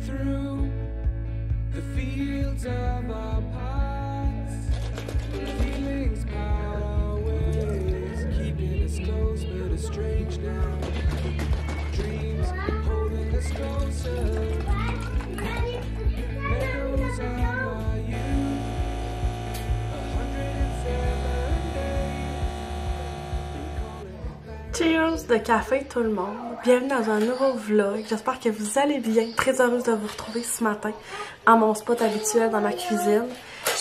through the fields of our past. Feelings power ways, keeping us close but it's strange now. Dreams holding us closer. Meadows of our youth, 107 days. Cheers de café tout le monde. Bienvenue dans un nouveau vlog. J'espère que vous allez bien. Très heureuse de vous retrouver ce matin à mon spot habituel dans ma cuisine.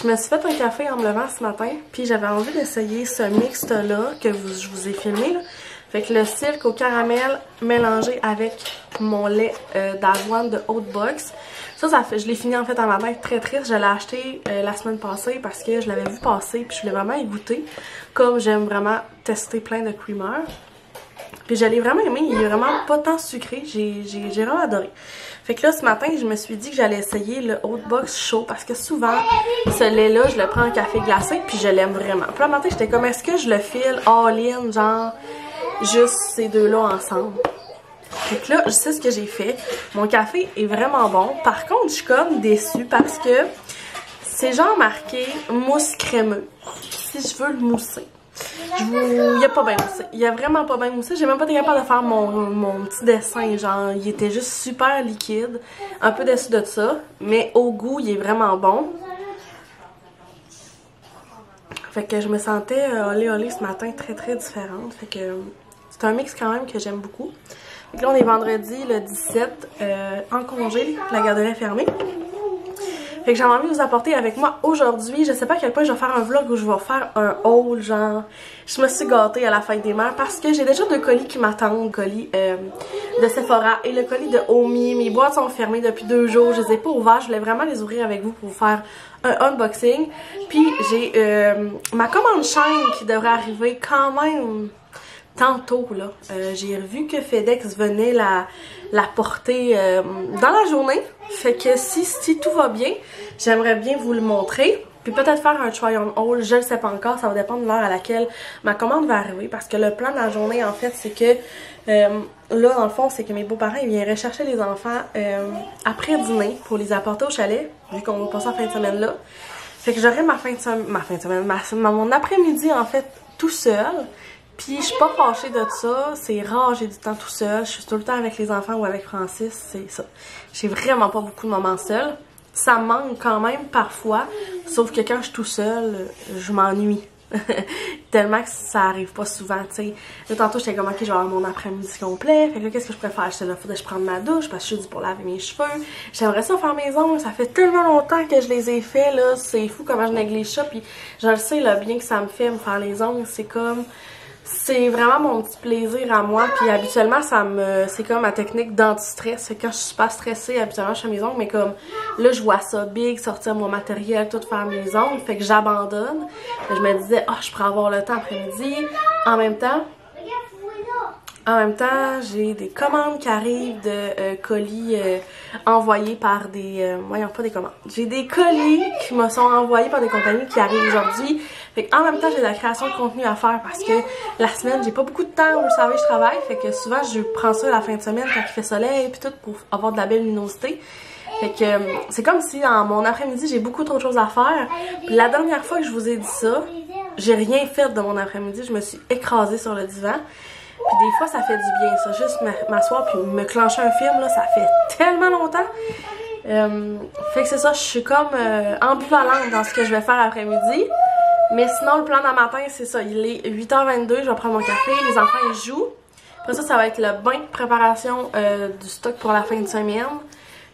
Je me suis fait un café en me levant ce matin, puis j'avais envie d'essayer ce mixte-là que je vous ai filmé. Là. Fait que le silk au caramel mélangé avec mon lait d'avoine de Oatbox. Ça fait, je l'ai fini en fait en matin très triste. Je l'ai acheté la semaine passée parce que je l'avais vu passer, puis je voulais vraiment y goûter. Comme j'aime vraiment tester plein de creamers. Puis je l'ai vraiment aimé, il est vraiment pas tant sucré, j'ai vraiment adoré. Fait que là ce matin je me suis dit que j'allais essayer le Oatbox chaud parce que souvent ce lait là je le prends en café glacé puis je l'aime vraiment. Puis là le matin j'étais comme est-ce que je le file all-in genre juste ces deux là ensemble. Fait que là je sais ce que j'ai fait, mon café est vraiment bon, par contre je suis comme déçue parce que c'est genre marqué mousse crémeuse si je veux le mousser. Il a pas bien moussé. Il a vraiment pas bien moussé. J'ai même pas été capable de faire mon petit dessin. Genre, il était juste super liquide. Un peu déçu de ça. Mais au goût, il est vraiment bon. Fait que je me sentais olé ce matin très très différente. Fait que c'est un mix quand même que j'aime beaucoup. Fait que là, on est vendredi le 17 en congé. La garderie est fermée. Fait que j'avais envie de vous apporter avec moi aujourd'hui. Je sais pas à quel point je vais faire un vlog où je vais faire un haul, genre. Je me suis gâtée à la fête des mères parce que j'ai déjà deux colis qui m'attendent. Le colis de Sephora et le colis de Omi. Mes boîtes sont fermées depuis 2 jours. Je les ai pas ouvertes. Je voulais vraiment les ouvrir avec vous pour vous faire un unboxing. Puis j'ai ma commande chaîne qui devrait arriver quand même tantôt là. J'ai revu que FedEx venait la porter dans la journée. Fait que si tout va bien, j'aimerais bien vous le montrer. Puis peut-être faire un try on haul, je le sais pas encore, ça va dépendre de l'heure à laquelle ma commande va arriver. Parce que le plan de la journée en fait c'est que là dans le fond c'est que mes beaux-parents ils viennent rechercher les enfants après dîner pour les apporter au chalet, vu qu'on va passer la fin de semaine là. Fait que j'aurai mon après-midi en fait tout seul. Puis je suis pas fâchée de ça, c'est rare j'ai du temps tout seul, je suis tout le temps avec les enfants ou avec Francis, c'est ça. J'ai vraiment pas beaucoup de moments seuls. Ça me manque quand même parfois, sauf que quand je suis tout seul, je m'ennuie. Tellement que ça arrive pas souvent, tu sais. Là tantôt j'étais comme ok, je vais avoir mon après-midi complet, fait que là qu'est-ce que je préfère? J'étais là, faudrait que je prenne ma douche parce que je suis due pour laver mes cheveux. J'aimerais ça faire mes ongles, ça fait tellement longtemps que je les ai fait là, c'est fou comment je néglige ça, puis je le sais le bien que ça me fait me faire les ongles, c'est comme... C'est vraiment mon petit plaisir à moi, puis habituellement c'est comme ma technique d'anti-stress. Fait que quand je suis super stressée, habituellement je fais mes ongles, mais comme là je vois ça big, sortir mon matériel, tout faire mes ongles, fait que j'abandonne. Je me disais, oh je pourrais avoir le temps après-midi. En même temps, j'ai des commandes qui arrivent de colis envoyés par des... voyons, pas des commandes. J'ai des colis qui me sont envoyés par des compagnies qui arrivent aujourd'hui. Fait qu'en même temps, j'ai de la création de contenu à faire parce que la semaine, j'ai pas beaucoup de temps. Vous le savez, je travaille. Fait que souvent, je prends ça la fin de semaine quand il fait soleil puis tout pour avoir de la belle luminosité. Fait que c'est comme si dans mon après-midi, j'ai beaucoup trop de choses à faire. Puis la dernière fois que je vous ai dit ça, j'ai rien fait de mon après-midi. Je me suis écrasée sur le divan. Puis des fois, ça fait du bien, ça. Juste m'asseoir puis me clencher un film, là, ça fait tellement longtemps. Fait que c'est ça, je suis comme ambivalente dans ce que je vais faire après-midi. Mais sinon, le plan d'un matin, c'est ça. Il est 8h22, je vais prendre mon café, les enfants, ils jouent. Après ça, ça va être le bain de préparation du stock pour la fin de semaine.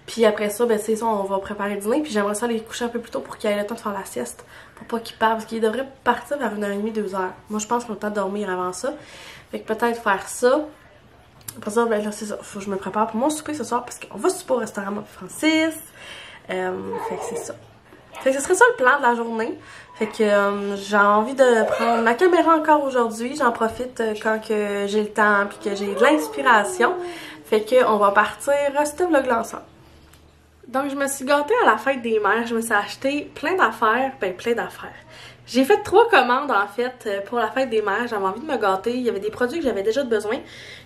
Puis après ça, ben c'est ça, on va préparer le dîner. Puis j'aimerais ça les coucher un peu plus tôt pour qu'ils aient le temps de faire la sieste. Pour pas qu'ils partent, parce qu'ils devraient partir vers 1h30, 2h. Moi, je pense qu'on a le temps de dormir avant ça. Fait que peut-être faire ça. Après ça, ben là, c'est ça. Faut que je me prépare pour mon souper ce soir parce qu'on va souper au restaurant avec Francis. Fait que c'est ça. Fait que ce serait ça le plan de la journée. Fait que j'ai envie de prendre ma caméra encore aujourd'hui. J'en profite quand que j'ai le temps puis que j'ai de l'inspiration. Fait que on va partir ce vlog-là ensemble. Donc je me suis gâtée à la fête des mères. Je me suis acheté plein d'affaires. Ben plein d'affaires. J'ai fait 3 commandes en fait pour la fête des mères. J'avais envie de me gâter. Il y avait des produits que j'avais déjà besoin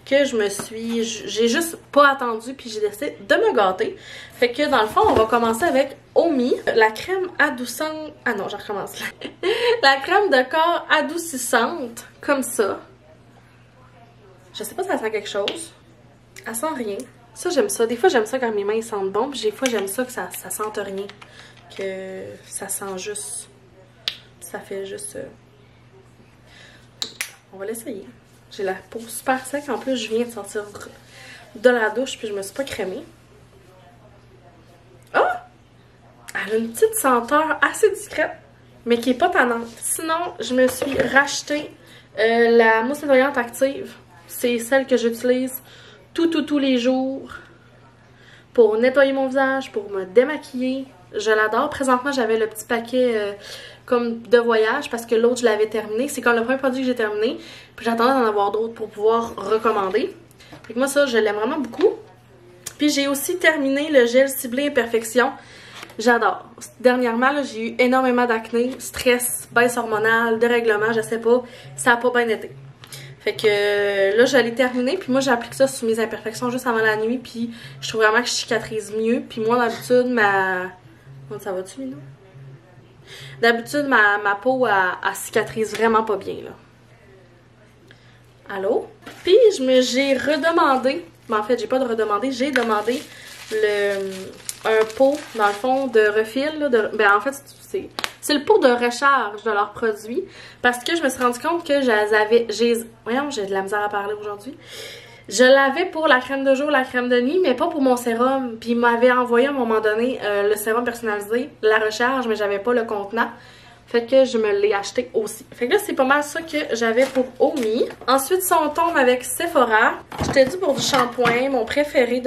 que j'ai juste pas attendu puis j'ai décidé de me gâter. Fait que dans le fond, on va commencer avec Omi, la crème adoucissante. Ah non, je recommence. La crème de corps adoucissante, comme ça. Je sais pas si ça sent quelque chose. Elle sent rien. Ça, j'aime ça. Des fois, j'aime ça quand mes mains sentent bon, puis des fois, j'aime ça que ça sente rien. Que ça sent juste. Ça fait juste... On va l'essayer. J'ai la peau super sec. En plus, je viens de sortir de la douche puis je me suis pas crémée. Oh! Elle a une petite senteur assez discrète, mais qui est pas tannante. Sinon, je me suis racheté la mousse nettoyante active. C'est celle que j'utilise tous les jours pour nettoyer mon visage, pour me démaquiller. Je l'adore. Présentement, j'avais le petit paquet comme de voyage parce que l'autre, je l'avais terminé. C'est comme le premier produit que j'ai terminé. Puis j'attendais d'en avoir d'autres pour pouvoir recommander. Fait que moi, ça, je l'aime vraiment beaucoup. Puis j'ai aussi terminé le gel ciblé Imperfection. J'adore. Dernièrement, j'ai eu énormément d'acné, stress, baisse hormonale, dérèglement, je sais pas. Ça a pas bien été. Fait que là, j'allais terminer, puis moi, j'applique ça sur mes imperfections juste avant la nuit, puis je trouve vraiment que je cicatrise mieux. Puis moi, d'habitude, ça va-tu, Lino? D'habitude, ma peau, elle cicatrise vraiment pas bien, là. Allô? Puis, j'ai redemandé, mais en fait, j'ai pas de redemandé, j'ai demandé un pot, dans le fond, de refil, là, ben, en fait, c'est le pot de recharge de leurs produits, parce que je me suis rendu compte que voyons, j'ai de la misère à parler aujourd'hui. Je l'avais pour la crème de jour, la crème de nuit, mais pas pour mon sérum. Puis il m'avait envoyé à un moment donné le sérum personnalisé, la recharge, mais j'avais pas le contenant. Fait que je me l'ai acheté aussi. Fait que là, c'est pas mal ça que j'avais pour Omi. Ensuite, si on tombe avec Sephora, je t'ai dit pour du shampoing, mon préféré,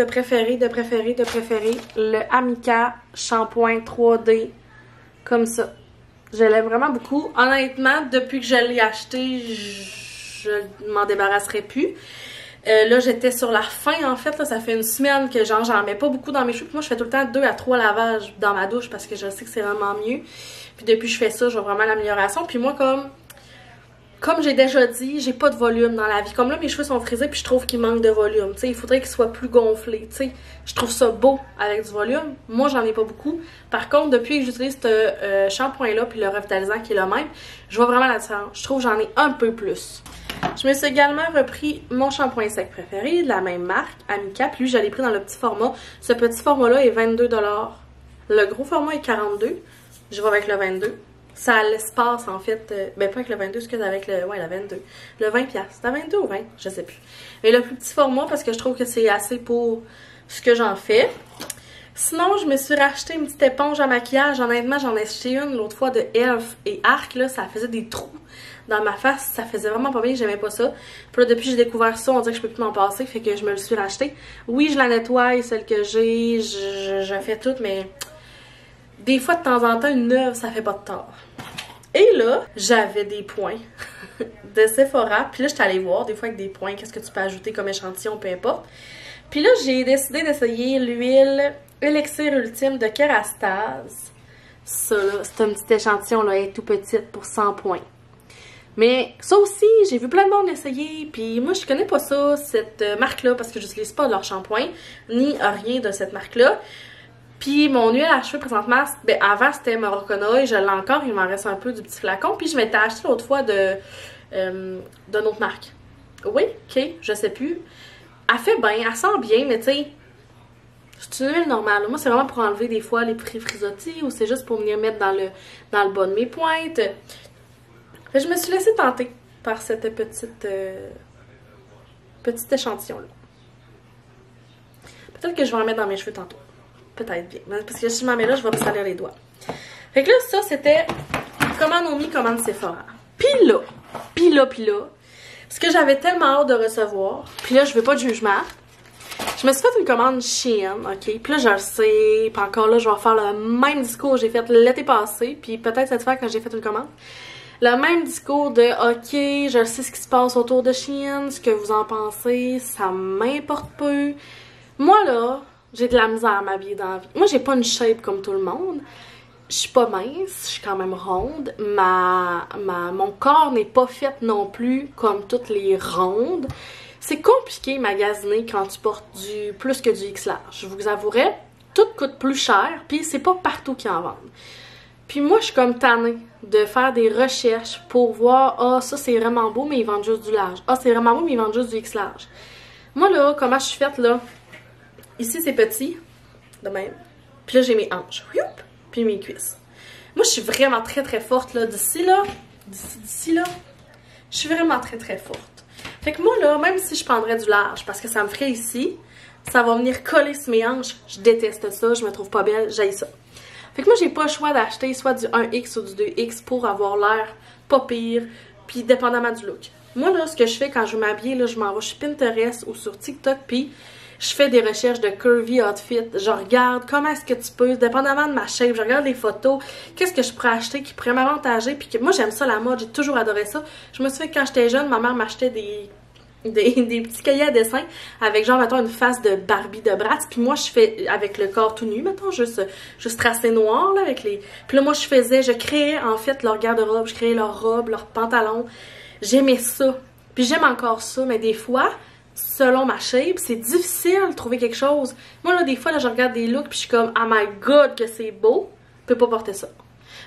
le Amika shampoing 3D, comme ça. Je l'aime vraiment beaucoup. Honnêtement, depuis que je l'ai acheté, je m'en débarrasserai plus. Là, j'étais sur la fin, en fait. Là, ça fait une semaine que genre j'en mets pas beaucoup dans mes cheveux. Puis moi, je fais tout le temps 2 à 3 lavages dans ma douche parce que je sais que c'est vraiment mieux. Puis depuis que je fais ça, je vois vraiment l'amélioration. Puis moi, comme j'ai déjà dit, j'ai pas de volume dans la vie. Comme là, mes cheveux sont frisés puis je trouve qu'il manque de volume. Tu sais, il faudrait qu'ils soient plus gonflés. Tu sais, je trouve ça beau avec du volume. Moi, j'en ai pas beaucoup. Par contre, depuis que j'utilise ce shampoing-là puis le revitalisant qui est le même, je vois vraiment la différence. Je trouve que j'en ai un peu plus. Je me suis également repris mon shampoing sec préféré de la même marque, Amika. Puis lui, je l'ai pris dans le petit format. Ce petit format-là est 22 $. Le gros format est 42 $. Je vais avec le 22. Ça a l'espace, en fait. Ben, pas avec le 22, excusez, avec le 22. Le 20$. C'était 22 ou 20? Je sais plus. Mais le plus petit format, parce que je trouve que c'est assez pour ce que j'en fais. Sinon, je me suis racheté une petite éponge à maquillage. Honnêtement, j'en ai acheté une l'autre fois de Elf et Arc. Là, ça faisait des trous dans ma face. Ça faisait vraiment pas bien. J'aimais pas ça. Puis là, depuis que j'ai découvert ça, on dirait que je peux plus m'en passer. Fait que je me le suis racheté. Oui, je la nettoie, celle que j'ai. Je fais tout, mais des fois, de temps en temps, une neuve, ça fait pas de tort. Et là, j'avais des points de Sephora. Puis là, j'étais allée voir des fois avec des points. Qu'est-ce que tu peux ajouter comme échantillon, peu importe. Puis là, j'ai décidé d'essayer l'huile Elixir Ultime de Kerastase. Ça, là, c'est un petit échantillon, là, elle est tout petite pour 100 points. Mais ça aussi, j'ai vu plein de monde essayer, puis moi, je connais pas ça, cette marque-là, parce que je n'utilise pas leur shampoing, ni rien de cette marque-là. Puis mon huile à cheveux, présentement, ben, avant, c'était Morocco et je l'ai encore, il m'en reste un peu du petit flacon. Puis je m'étais acheté l'autre fois d'une autre marque. Oui, ok, je sais plus. Elle fait bien, elle sent bien, mais tu sais, c'est une huile normale. Moi, c'est vraiment pour enlever des fois les frisottis ou c'est juste pour venir mettre dans le bas de mes pointes. Fait que je me suis laissée tenter par cette petit échantillon-là. Peut-être que je vais en mettre dans mes cheveux tantôt. Peut-être bien. Parce que si je m'en mets là, je vais me salir les doigts. Fait que là, ça, c'était commande Omi, commande Sephora. Puis là, parce que j'avais tellement hâte de recevoir. Puis là, je veux pas de jugement. Je me suis fait une commande Shein, ok? Puis là, je le sais. Puis encore là, je vais faire le même discours que j'ai fait l'été passé. Puis peut-être cette fois quand j'ai fait une commande. Le même discours de ok, je sais ce qui se passe autour de Shein, ce que vous en pensez, ça m'importe peu. Moi là, j'ai de la misère à m'habiller dans la vie. Moi, j'ai pas une shape comme tout le monde. je suis pas mince, je suis quand même ronde. Mon corps n'est pas fait non plus comme toutes les rondes. C'est compliqué magasiner quand tu portes plus que du X large. Je vous avouerai, tout coûte plus cher, puis c'est pas partout qu'ils en vendent. Puis moi, je suis comme tannée de faire des recherches pour voir, ah, ça c'est vraiment beau, mais ils vendent juste du large. Ah, c'est vraiment beau, mais ils vendent juste du X large. Moi, là, comment je suis faite, là? Ici, c'est petit, de même. Puis là, j'ai mes hanches, puis mes cuisses. Moi, je suis vraiment très, très forte, là. D'ici, là, je suis vraiment très, très forte. Fait que moi, là, même si je prendrais du large, parce que ça me ferait ici, ça va venir coller sur mes hanches. Je déteste ça, je me trouve pas belle, j'haïs ça. Fait que moi, j'ai pas le choix d'acheter soit du 1X ou du 2X pour avoir l'air pas pire, puis dépendamment du look. Moi, là, ce que je fais quand je veux m'habiller, là, je m'en vais sur Pinterest ou sur TikTok, puis je fais des recherches de curvy outfit. Je regarde comment est-ce que tu peux, dépendamment de ma shape, je regarde les photos, qu'est-ce que je pourrais acheter qui pourrait m'avantager. Puis que moi, j'aime ça, la mode, j'ai toujours adoré ça. Je me souviens que quand j'étais jeune, ma mère m'achetait des petits cahiers à dessin avec genre, mettons, une face de Barbie de Bratz. Puis moi, je fais avec le corps tout nu, mettons, juste tracé noir, là, avec les... Puis là, moi, je créais, en fait, leur garde-robe, je créais leurs robes, leurs pantalons. J'aimais ça. Puis j'aime encore ça, mais des fois... Selon ma shape, c'est difficile de trouver quelque chose. Moi, là, des fois, là, je regarde des looks puis je suis comme, oh my god, que c'est beau. Je peux pas porter ça.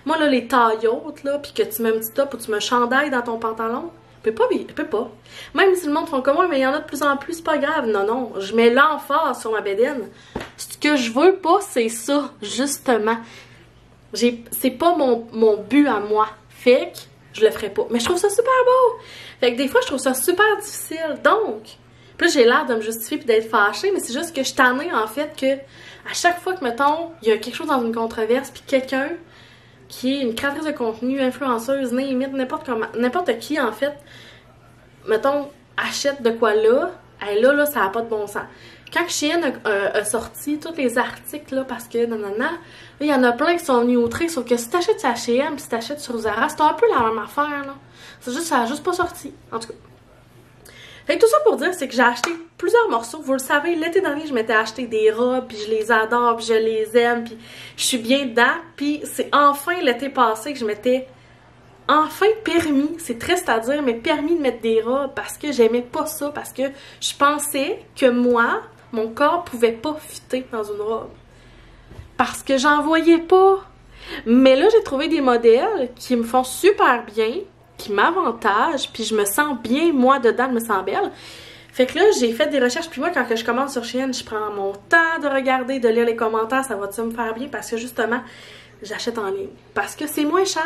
Moi, là, les tailles hautes, là, puis que tu mets un petit top ou tu mets un chandail dans ton pantalon, je peux pas. Même si le monde font comme moi, mais il y en a de plus en plus, c'est pas grave. Non, non, je mets l'emphase sur ma bédaine. Ce que je veux pas, c'est ça, justement. C'est pas mon but à moi. Fait que je le ferai pas. Mais je trouve ça super beau. Fait que des fois, je trouve ça super difficile. Donc... Puis là, j'ai l'air de me justifier puis d'être fâchée, mais c'est juste que je suis tannée, en fait, que à chaque fois que, mettons, il y a quelque chose dans une controverse, puis quelqu'un qui est une créatrice de contenu, influenceuse, n'importe qui, en fait, mettons, achète de quoi là, là, ça n'a pas de bon sens. Quand Shein a sorti tous les articles, là, parce que, nanana, il y en a plein qui sont venus outrer, sauf que si t'achètes sur Shein puis si t'achètes sur Zara, c'est un peu la même affaire, là. C'est juste, ça n'a juste pas sorti, en tout cas. Fait que tout ça pour dire, c'est que j'ai acheté plusieurs morceaux. Vous le savez, l'été dernier, je m'étais acheté des robes, puis je les adore, puis je les aime, puis je suis bien dedans. Puis c'est enfin l'été passé que je m'étais enfin permis, c'est triste à dire, mais permis de mettre des robes parce que j'aimais pas ça, parce que je pensais que moi, mon corps pouvait pas fitter dans une robe. Parce que j'en voyais pas. Mais là, j'ai trouvé des modèles qui me font super bien, qui m'avantage, puis je me sens bien, moi, dedans, je me sens belle. Fait que là, j'ai fait des recherches, puis moi, quand je commande sur Shein, je prends mon temps de regarder, de lire les commentaires, ça va-tu me faire bien, parce que justement, j'achète en ligne. Parce que c'est moins cher.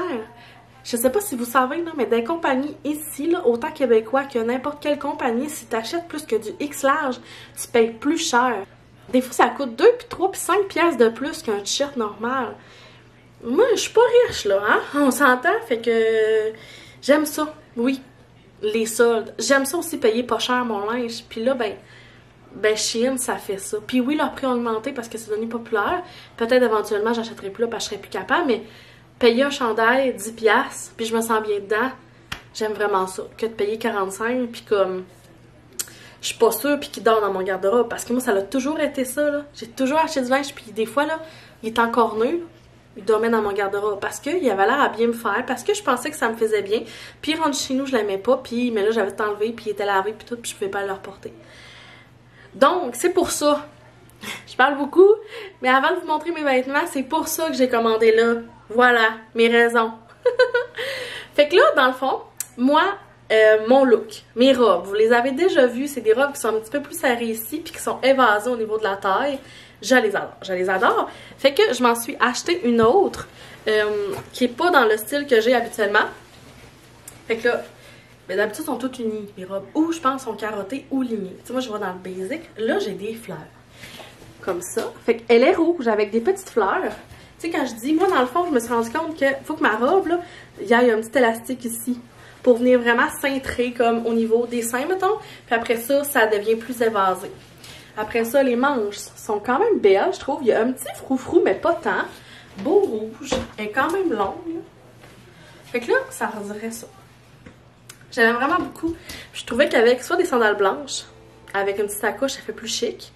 Je sais pas si vous savez, là, mais des compagnies ici, là, autant québécois que n'importe quelle compagnie, si tu achètes plus que du X large, tu payes plus cher. Des fois, ça coûte 2, puis 3, puis 5 piastres de plus qu'un t-shirt normal. Moi, je suis pas riche, là, hein? On s'entend, fait que... J'aime ça, oui, les soldes. J'aime ça aussi payer pas cher mon linge. Puis là, ben Shein, ça fait ça. Puis oui, leur prix a augmenté parce que c'est devenu populaire. Peut-être éventuellement, j'achèterai plus là parce que je serai plus capable. Mais payer un chandail 10$, puis je me sens bien dedans, j'aime vraiment ça. Que de payer 45$, puis comme... Je suis pas sûre, puis qu'il dort dans mon garde-robe. Parce que moi, ça a toujours été ça, là. J'ai toujours acheté du linge, puis des fois, là, il est encore neuf. Il dormait dans mon garde-robe parce qu'il avait l'air à bien me faire, parce que je pensais que ça me faisait bien. Puis rendu chez nous, je l'aimais pas, puis mais là j'avais tout enlevé, puis il était lavé, puis tout, puis je pouvais pas le reporter. Donc, c'est pour ça. Je parle beaucoup, mais avant de vous montrer mes vêtements, c'est pour ça que j'ai commandé là. Voilà, mes raisons. Fait que là, dans le fond, moi, mon look, mes robes, vous les avez déjà vues, c'est des robes qui sont un petit peu plus serrées ici, puis qui sont évasées au niveau de la taille. Je les adore, je les adore. Fait que je m'en suis acheté une autre qui est pas dans le style que j'ai habituellement. Fait que là, mais d'habitude, sont toutes unies, mes robes. Ou je pense sont carottées ou lignées. Tu sais, moi, je vais dans le basic. Là, j'ai des fleurs. Comme ça. Fait qu'elle est rouge avec des petites fleurs. Tu sais, quand je dis, moi, dans le fond, je me suis rendu compte qu'il faut que ma robe, là, il y ait un petit élastique ici. Pour venir vraiment cintrer comme au niveau des seins, mettons. Puis après ça, ça devient plus évasé. Après ça, les manches sont quand même belles, je trouve. Il y a un petit froufrou, mais pas tant. Beau rouge. Elle est quand même longue. Fait que là, ça redirait ça. J'aimais vraiment beaucoup. Je trouvais qu'avec soit des sandales blanches, avec une petite sacoche, ça fait plus chic.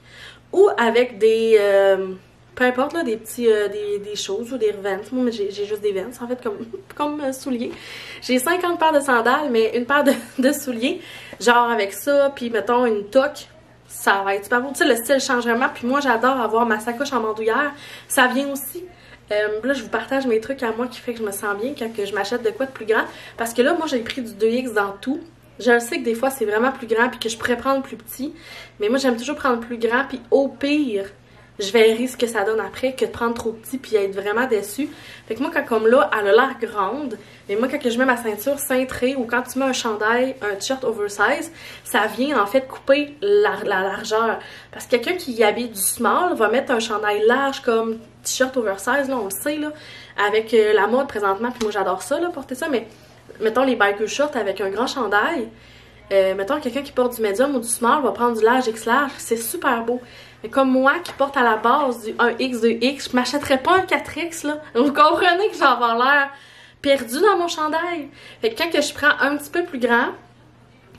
Ou avec des Peu importe, là, des petits, des choses ou des Vans. Moi, j'ai juste des Vans, en fait, comme souliers. J'ai 50 paires de sandales, mais une paire de souliers, genre avec ça, puis mettons une toque, ça va être super beau. Tu sais, le style change vraiment, puis moi, j'adore avoir ma sacoche en bandoulière. Ça vient aussi. Là, je vous partage mes trucs à moi qui fait que je me sens bien quand que je m'achète de quoi de plus grand. Parce que là, moi, j'ai pris du 2X dans tout. Je sais que des fois, c'est vraiment plus grand, puis que je pourrais prendre plus petit. Mais moi, j'aime toujours prendre plus grand, puis au pire, je verrai ce que ça donne après que de prendre trop petit puis être vraiment déçue. Fait que moi, quand comme là, elle a l'air grande, mais moi, quand que je mets ma ceinture cintrée ou quand tu mets un chandail, un t-shirt oversize, ça vient en fait couper la largeur. Parce que quelqu'un qui habille du small va mettre un chandail large comme t-shirt oversize, là, on le sait, là, avec la mode présentement, puis moi, j'adore ça, là, porter ça, mais mettons les biker shorts avec un grand chandail, mettons quelqu'un qui porte du medium ou du small va prendre du large X large, c'est super beau. Mais comme moi qui porte à la base du 1X, 2X, je m'achèterais pas un 4X là. Vous comprenez que j'en vais l'air perdue dans mon chandail. Fait que quand que je prends un petit peu plus grand,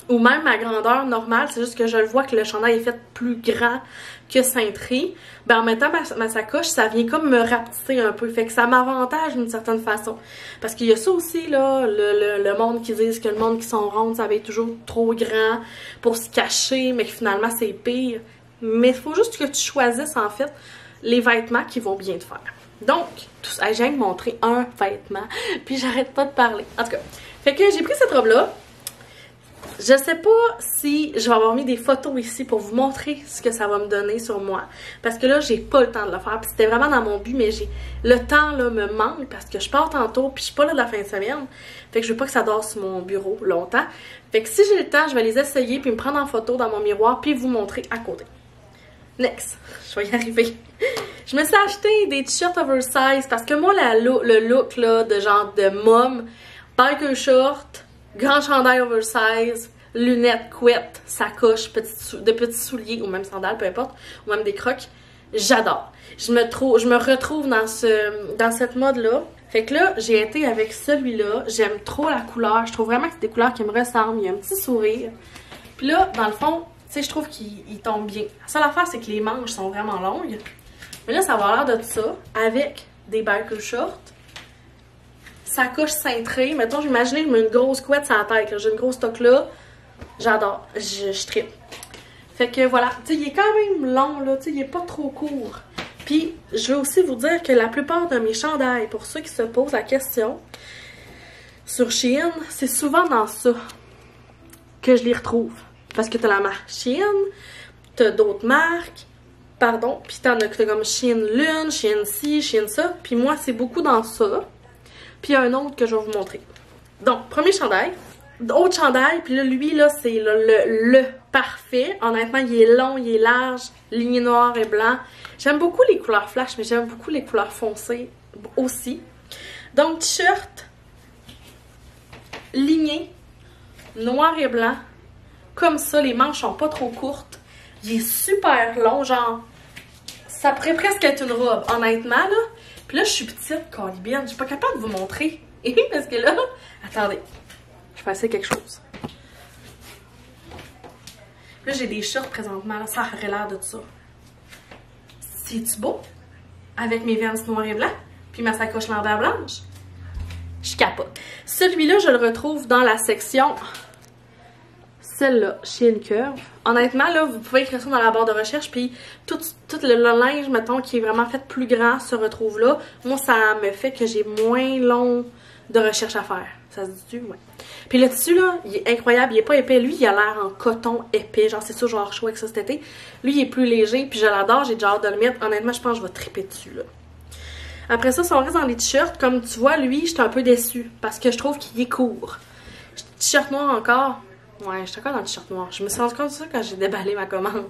ou même ma grandeur normale, c'est juste que je le vois que le chandail est fait plus grand que cintré, ben en mettant ma sacoche, ça vient comme me rapetisser un peu. Fait que ça m'avantage d'une certaine façon. Parce qu'il y a ça aussi, là, le monde qui dit que le monde qui sont rondes, ça va être toujours trop grand pour se cacher, mais que finalement c'est pire. Mais il faut juste que tu choisisses, en fait, les vêtements qui vont bien te faire. Donc, tout ça, j'ai montré un vêtement, puis j'arrête pas de parler. En tout cas, fait que j'ai pris cette robe-là. Je sais pas si je vais avoir mis des photos ici pour vous montrer ce que ça va me donner sur moi. Parce que là, j'ai pas le temps de le faire. Puis c'était vraiment dans mon but, mais le temps là me manque parce que je pars tantôt puis je suis pas là de la fin de semaine. Fait que je veux pas que ça dort sur mon bureau longtemps. Fait que si j'ai le temps, je vais les essayer puis me prendre en photo dans mon miroir puis vous montrer à côté. Next, je vais y arriver. Je me suis acheté des t-shirts oversize parce que moi, le look là, de genre de mom, biker short, grand chandail oversize, lunettes, couettes, sacoche, de petits souliers ou même sandales, peu importe, ou même des crocs, j'adore. Je me retrouve dans cette mode-là. Fait que là, j'ai été avec celui-là. J'aime trop la couleur. Je trouve vraiment que c'est des couleurs qui me ressemblent. Il y a un petit sourire. Puis là, dans le fond, tu sais, je trouve qu'il tombe bien. La seule affaire, c'est que les manches sont vraiment longues. Mais là, ça va avoir l'air de ça, avec des biker shorts, sacoche cintrée. Mettons, j'imaginais que j'ai une grosse couette sur la tête. J'ai une grosse toque là. J'adore. Je trippe. Fait que voilà. Tu sais, il est quand même long, là. Tu sais, il est pas trop court. Puis, je veux aussi vous dire que la plupart de mes chandails, pour ceux qui se posent la question, sur Shein, c'est souvent dans ça que je les retrouve. Parce que t'as la marque Shein, t'as d'autres marques, pardon, puis t'en as comme Shein Lune, Shein ci, Shein ça. Puis moi, c'est beaucoup dans ça. Puis il y a un autre que je vais vous montrer. Donc, premier chandail. Autre chandail, puis là, lui, là, c'est le parfait. Honnêtement, il est long, il est large, ligné noir et blanc. J'aime beaucoup les couleurs flash, mais j'aime beaucoup les couleurs foncées aussi. Donc, t-shirt, ligné, noir et blanc. Comme ça, les manches sont pas trop courtes. Il est super long, genre, ça pourrait presque être une robe, honnêtement, là. Puis là, je suis petite, calibienne, je suis pas capable de vous montrer. Parce que là, attendez, je vais essayer quelque chose. Là, j'ai des shorts présentement, là, ça aurait l'air de ça. C'est-tu beau? Avec mes Vans noir et blanc, puis ma sacoche lambert blanche. Je capote. Celui-là, je le retrouve dans la section... Celle-là, Shein Curve. Honnêtement, là, vous pouvez écrire ça dans la barre de recherche, puis tout le linge, mettons, qui est vraiment fait plus grand se retrouve là. Moi, ça me fait que j'ai moins long de recherche à faire. Ça se dit-tu? Ouais. Puis le tissu, là, il est incroyable. Il est pas épais. Lui, il a l'air en coton épais. Genre, c'est ça, genre chaud avec ça cet été. Lui, il est plus léger, puis je l'adore. J'ai déjà hâte de le mettre. Honnêtement, je pense que je vais triper dessus, là. Après ça, si on reste dans les t-shirts, comme tu vois, lui, j'étais un peu déçue, parce que je trouve qu'il est court. T-shirt noir encore. Ouais, je suis encore dans le t-shirt noir. Je me suis rendu compte de ça quand j'ai déballé ma commande.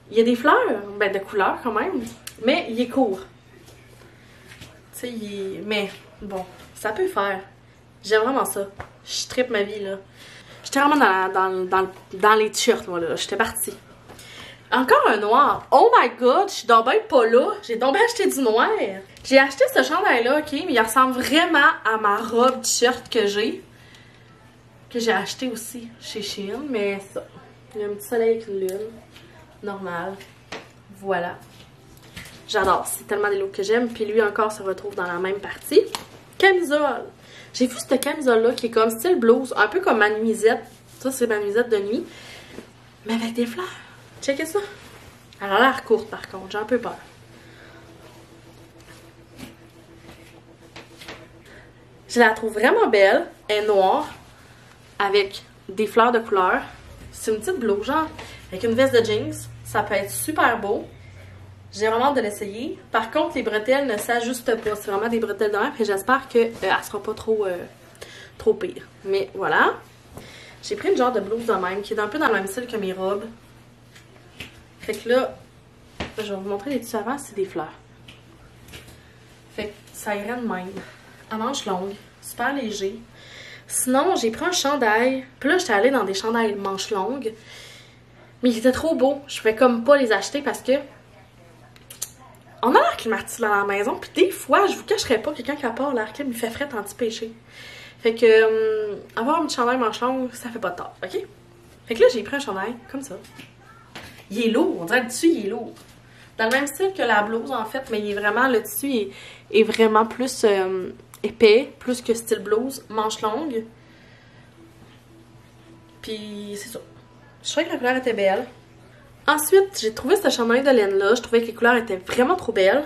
Il y a des fleurs, ben de couleur quand même, mais il est court. Tu sais, il est... Mais bon, ça peut faire. J'aime vraiment ça. Je trippe ma vie, là. J'étais vraiment dans les t-shirts, moi, là. J'étais partie. Encore un noir. Oh my god, je suis donc bien pas là. J'ai donc bien acheté du noir. J'ai acheté ce chandail-là, ok, mais il ressemble vraiment à ma robe t-shirt que j'ai acheté aussi chez Shein, mais ça. Il y a un petit soleil avec une lune. Normal. Voilà. J'adore, c'est tellement des looks que j'aime. Puis lui encore se retrouve dans la même partie. Camisole. J'ai vu cette camisole-là qui est comme style blouse, un peu comme ma nuisette. Ça, c'est ma nuisette de nuit. Mais avec des fleurs. Checkez ça. Elle a l'air courte par contre, j'ai un peu peur. Je la trouve vraiment belle. Elle est noire avec des fleurs de couleur. C'est une petite blouse, genre, avec une veste de jeans. Ça peut être super beau. J'ai vraiment hâte de l'essayer. Par contre, les bretelles ne s'ajustent pas. C'est vraiment des bretelles de même. Et j'espère qu'elle ne sera pas trop pire. Mais voilà. J'ai pris une genre de blouse de même qui est un peu dans le même style que mes robes. Fait que là, je vais vous montrer les tissus avant, c'est des fleurs. Fait que ça irait de même. À manches longues, super léger. Sinon, j'ai pris un chandail. Puis là, j'étais allée dans des chandails manches longues. Mais ils étaient trop beaux. Je pouvais comme pas les acheter parce que on a l'air climatisé dans la maison. Puis des fois, je vous cacherais pas, quelqu'un qui a pas l'air clim, il fait fret anti-péché. Fait que avoir un petit chandail manches longues, ça fait pas de tort, ok? Fait que là, j'ai pris un chandail comme ça. Il est lourd, on dirait que le tissu, il est lourd. Dans le même style que la blouse, en fait, mais il est vraiment, le tissu est vraiment plus épais, plus que style blouse, manches longues. Puis, c'est ça. Je trouvais que la couleur était belle. Ensuite, j'ai trouvé ce chandail de laine-là. Je trouvais que les couleurs étaient vraiment trop belles.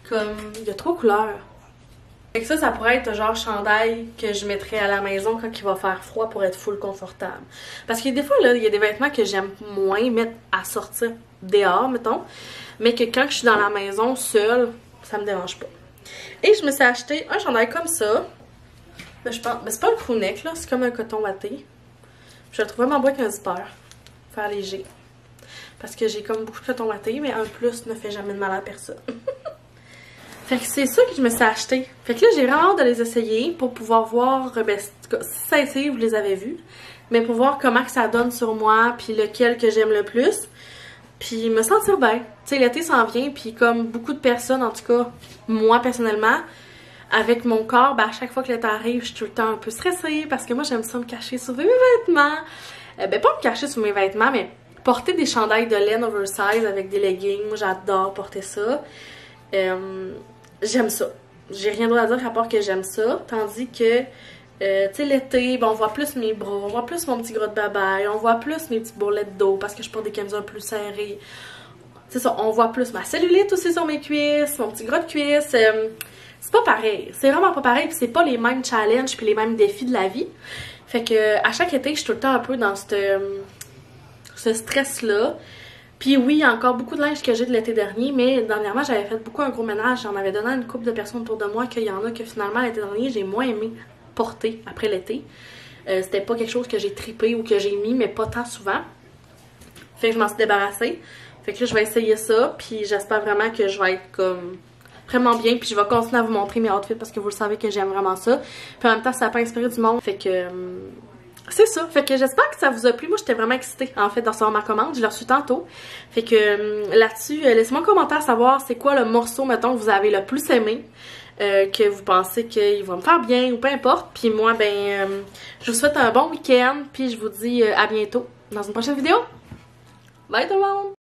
Comme, il y a trop de couleurs. Fait que ça pourrait être genre chandail que je mettrais à la maison quand il va faire froid pour être full confortable. Parce que des fois, là, il y a des vêtements que j'aime moins mettre à sortir dehors, mettons. Mais que quand je suis dans la maison seule, ça me dérange pas. Et je me suis acheté un chandail comme ça. Ben, je pense, ben, c'est pas un crewneck, là, c'est comme un coton watté. Je le trouve vraiment beau avec un zipper. Faire léger. Parce que j'ai comme beaucoup de coton watté, mais un plus ne fait jamais de mal à personne. Fait que c'est ça que je me suis acheté. Fait que là, j'ai vraiment hâte de les essayer pour pouvoir voir, ben, si ça a essayé, vous les avez vus. Mais pour voir comment que ça donne sur moi, puis lequel que j'aime le plus. Puis me sentir bien. Tu sais, l'été s'en vient, puis comme beaucoup de personnes, en tout cas, moi personnellement, avec mon corps, ben à chaque fois que l'été arrive, je suis tout le temps un peu stressée parce que moi j'aime ça me cacher sous mes vêtements. Ben pas me cacher sous mes vêtements, mais porter des chandails de laine oversize avec des leggings. Moi j'adore porter ça. J'aime ça. J'ai rien d'autre à dire à part que j'aime ça. Tandis que, tu sais, l'été, ben, on voit plus mes bras, on voit plus mon petit gros de babaille, on voit plus mes petites bourrelettes d'eau parce que je porte des camisoles plus serrées. C'est ça, on voit plus ma cellulite aussi sur mes cuisses, mon petit gros de cuisse. C'est pas pareil. C'est vraiment pas pareil. Puis c'est pas les mêmes challenges puis les mêmes défis de la vie. Fait que à chaque été, je suis tout le temps un peu dans ce stress-là. Puis oui, il y a encore beaucoup de linge que j'ai de l'été dernier, mais dernièrement, j'avais fait beaucoup un gros ménage. J'en avais donné à une couple de personnes autour de moi qu'il y en a que finalement, l'été dernier, j'ai moins aimé porter après l'été. C'était pas quelque chose que j'ai tripé ou que j'ai mis, mais pas tant souvent. Fait que je m'en suis débarrassée. Fait que là, je vais essayer ça, puis j'espère vraiment que je vais être comme vraiment bien, puis je vais continuer à vous montrer mes outfits parce que vous le savez que j'aime vraiment ça. Puis en même temps, ça peut inspirer du monde. Fait que c'est ça. Fait que j'espère que ça vous a plu. Moi, j'étais vraiment excitée, en fait, de recevoir ma commande. Je l'ai reçue tantôt. Fait que là-dessus, laissez-moi un commentaire savoir c'est quoi le morceau, mettons, que vous avez le plus aimé. Que vous pensez qu'il va me faire bien ou peu importe. Puis moi, ben, je vous souhaite un bon week-end. Puis je vous dis à bientôt dans une prochaine vidéo. Bye tout le monde!